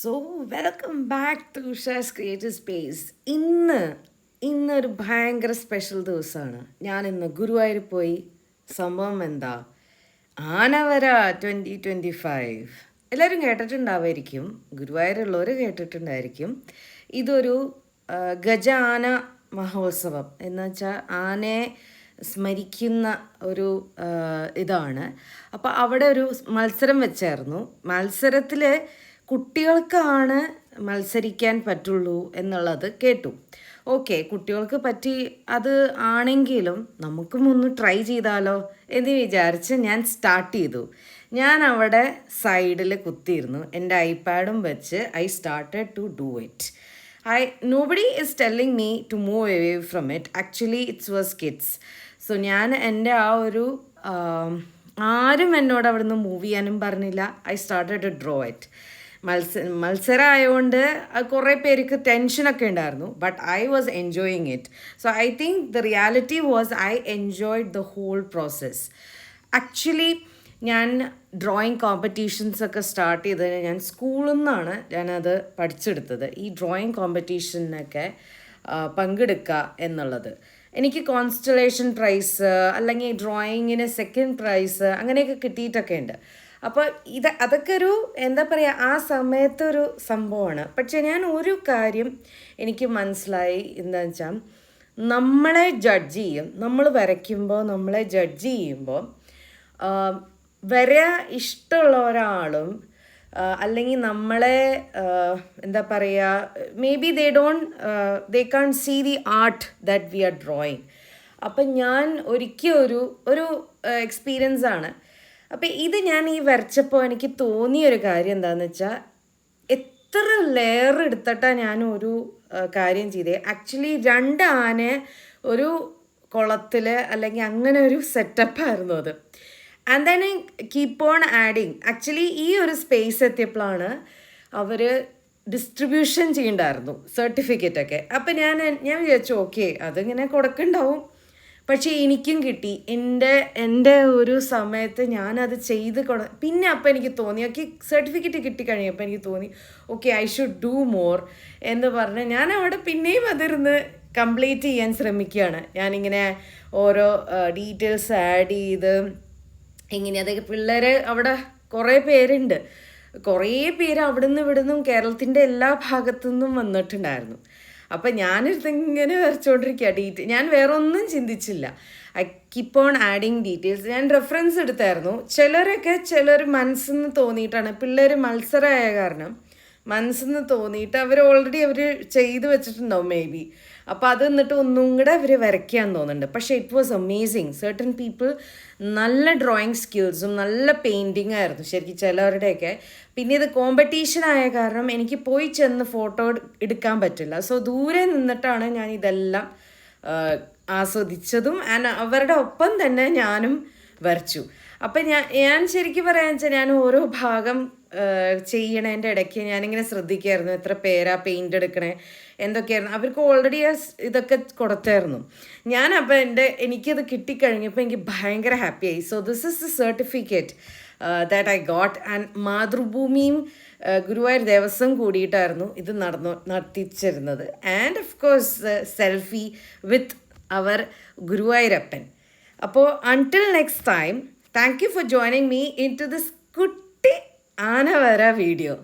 So welcome back to Usha's creative space. ഇന്നൊരു ഭയങ്കര special ദിവസമാണ്. ഞാനിന്ന് ഗുരുവായൂർ പോയി. സംഭവം എന്താ, ആനവര 2025 എല്ലാവരും കേട്ടിട്ടുണ്ടാവായിരിക്കും. ഗുരുവായൂരുള്ളവർ കേട്ടിട്ടുണ്ടായിരിക്കും. ഇതൊരു ഗജാന മഹോത്സവം എന്ന് വെച്ചാൽ ആനയെ സ്മരിക്കുന്ന ഒരു ഇതാണ്. അപ്പോൾ അവിടെ ഒരു മത്സരം വെച്ചായിരുന്നു. മത്സരത്തിൽ കുട്ടികൾക്കാണ് മത്സരിക്കാൻ പറ്റുള്ളൂ എന്നുള്ളത് കേട്ടു. ഓക്കെ, കുട്ടികൾക്ക് പറ്റി അത് ആണെങ്കിലും നമുക്കും ഒന്ന് ട്രൈ ചെയ്താലോ എന്ന് വിചാരിച്ച് ഞാൻ സ്റ്റാർട്ട് ചെയ്തു. ഞാൻ അവിടെ സൈഡിൽ കുത്തിയിരുന്നു, എൻ്റെ ഐപാഡും വെച്ച് I started to do it. Nobody is telling me to move away from it. Actually, it was kids. So ഞാൻ എൻ്റെ ആ ഒരു ആരും എന്നോട് അവിടെ നിന്ന് മൂവ് ചെയ്യാനും പറഞ്ഞില്ല. I started to draw it. മത്സരമായതുകൊണ്ട് കുറേ പേർക്ക് ടെൻഷനൊക്കെ ഉണ്ടായിരുന്നു. But I was enjoying it. So I think the reality was I enjoyed the whole process. Actually ഞാൻ ഡ്രോയിങ് കോമ്പറ്റീഷൻസൊക്കെ സ്റ്റാർട്ട് ചെയ്തത് ഞാൻ സ്കൂളിൽ നിന്നാണ് ഞാനത് പഠിച്ചെടുത്തത്. ഈ ഡ്രോയിങ് കോമ്പറ്റീഷനൊക്കെ പങ്കെടുക്കുക എന്നുള്ളത്. എനിക്ക് കോൺസ്റ്റലേഷൻ പ്രൈസ് അല്ലെങ്കിൽ ഡ്രോയിങ്ങിന് സെക്കൻഡ് പ്രൈസ് അങ്ങനെയൊക്കെ കിട്ടിയിട്ടൊക്കെ ഉണ്ട്. അപ്പോൾ അതൊക്കെ ഒരു എന്താ പറയുക, ആ സമയത്തൊരു സംഭവമാണ്. പക്ഷേ ഞാൻ ഒരു കാര്യം എനിക്ക് മനസ്സിലായി എന്താണെന്ന് വെച്ചാൽ, നമ്മളെ ജഡ്ജ് ചെയ്യും. നമ്മൾ വരയ്ക്കുമ്പോൾ നമ്മളെ ജഡ്ജ് ചെയ്യുമ്പോൾ ഇഷ്ടമുള്ള ഒരാളും അല്ലെങ്കിൽ നമ്മളെ എന്താ പറയുക, maybe they can see the art that we are drawing. അപ്പം ഞാൻ ഒരിക്കൽ ഒരു എക്സ്പീരിയൻസ് ആണ്. അപ്പം ഇത് ഞാൻ ഈ വരച്ചപ്പോൾ എനിക്ക് തോന്നിയൊരു കാര്യം എന്താണെന്ന് വെച്ചാൽ, എത്ര ലെയർ എടുത്തിട്ടാണ് ഞാൻ ഒരു കാര്യം ചെയ്തേ. ആക്ച്വലി 2 ആന ഒരു കുളത്തിൽ അല്ലെങ്കിൽ അങ്ങനെ ഒരു സെറ്റപ്പായിരുന്നു അത്. And then I keep on adding. Actually ഈ ഒരു സ്പേസ് എത്തിയപ്പോഴാണ് അവർ ഡിസ്ട്രിബ്യൂഷൻ ചെയ്യണ്ടായിരുന്നു സർട്ടിഫിക്കറ്റൊക്കെ. അപ്പം ഞാൻ വിചാരിച്ചു ഓക്കെ അതിങ്ങനെ കൊടുക്കണ്ടാവും. പക്ഷേ എനിക്കും കിട്ടി. എൻ്റെ ഒരു സമയത്ത് ഞാനത് ചെയ്ത് പിന്നെ അപ്പം എനിക്ക് തോന്നി ഓക്കെ, സർട്ടിഫിക്കറ്റ് കിട്ടിക്കഴിഞ്ഞപ്പോൾ എനിക്ക് തോന്നി okay I should do more എന്ന് പറഞ്ഞ് ഞാൻ അവിടെ പിന്നെയും അതിരുന്ന് കംപ്ലീറ്റ് ചെയ്യാൻ ശ്രമിക്കുകയാണ്. ഞാനിങ്ങനെ ഓരോ ഡീറ്റെയിൽസ് ആഡ് ചെയ്ത് ഇങ്ങനെ അതൊക്കെ പിള്ളേർ അവിടെ കുറേ പേരുണ്ട്. കുറേ പേര് അവിടുന്ന് ഇവിടുന്നും കേരളത്തിൻ്റെ എല്ലാ ഭാഗത്തു നിന്നും വന്നിട്ടുണ്ടായിരുന്നു. അപ്പം ഞാനിങ്ങനെ വരച്ചുകൊണ്ടിരിക്കുക. ഞാൻ വേറെ ഒന്നും ചിന്തിച്ചില്ല. I keep on adding details. ഞാൻ റെഫറൻസ് എടുത്തായിരുന്നു. ചിലർ മനസ്സിൽ നിന്ന് തോന്നിയിട്ടാണ്, പിള്ളേർ മത്സരമായ കാരണം മനസ്സിൽ നിന്ന് തോന്നിയിട്ട് അവർ ചെയ്ത് വെച്ചിട്ടുണ്ടാവും മേ ബി. അപ്പോൾ അത് എന്നിട്ട് ഒന്നും കൂടെ അവർ വരയ്ക്കാൻ തോന്നുന്നുണ്ട്. പക്ഷേ it was amazing. Certain people നല്ല ഡ്രോയിങ് സ്കിൽസും നല്ല പെയിൻറ്റിങ് ആയിരുന്നു ശരിക്കും ചിലവരുടെയൊക്കെ. പിന്നെ ഇത് കോമ്പറ്റീഷൻ ആയ കാരണം എനിക്ക് പോയി ചെന്ന് ഫോട്ടോ എടുക്കാൻ പറ്റില്ല. സോ ദൂരെ നിന്നിട്ടാണ് ഞാൻ ഇതെല്ലാം ആസ്വദിച്ചതും. ആൻഡ് അവരുടെ ഒപ്പം തന്നെ ഞാനും വരച്ചു. അപ്പം ഞാൻ ശരിക്കും പറയാന്ന് വെച്ചാൽ, ഞാൻ ഓരോ ഭാഗം ചെയ്യണതിൻ്റെ ഇടയ്ക്ക് ഞാനിങ്ങനെ ശ്രദ്ധിക്കുമായിരുന്നു എത്ര പേരാ പെയിൻ്റ് എടുക്കണേ എന്തൊക്കെയായിരുന്നു. അവർക്ക് ഓൾറെഡി ഇതൊക്കെ കൊടുത്തായിരുന്നു. അപ്പം എനിക്കത് കിട്ടിക്കഴിഞ്ഞപ്പോൾ എനിക്ക് ഭയങ്കര ഹാപ്പിയായി. So this is the certificate that I got. And മാതൃഭൂമിയും ഗുരുവായൂർ ദേവസ്വം കൂടിയിട്ടായിരുന്നു ഇത് നടത്തിച്ചിരുന്നത്. And of course selfie with our Guruvayurappan. അപ്പോൾ until next time, thank you for joining me in to this കുട്ടി ആനവര വീഡിയോ.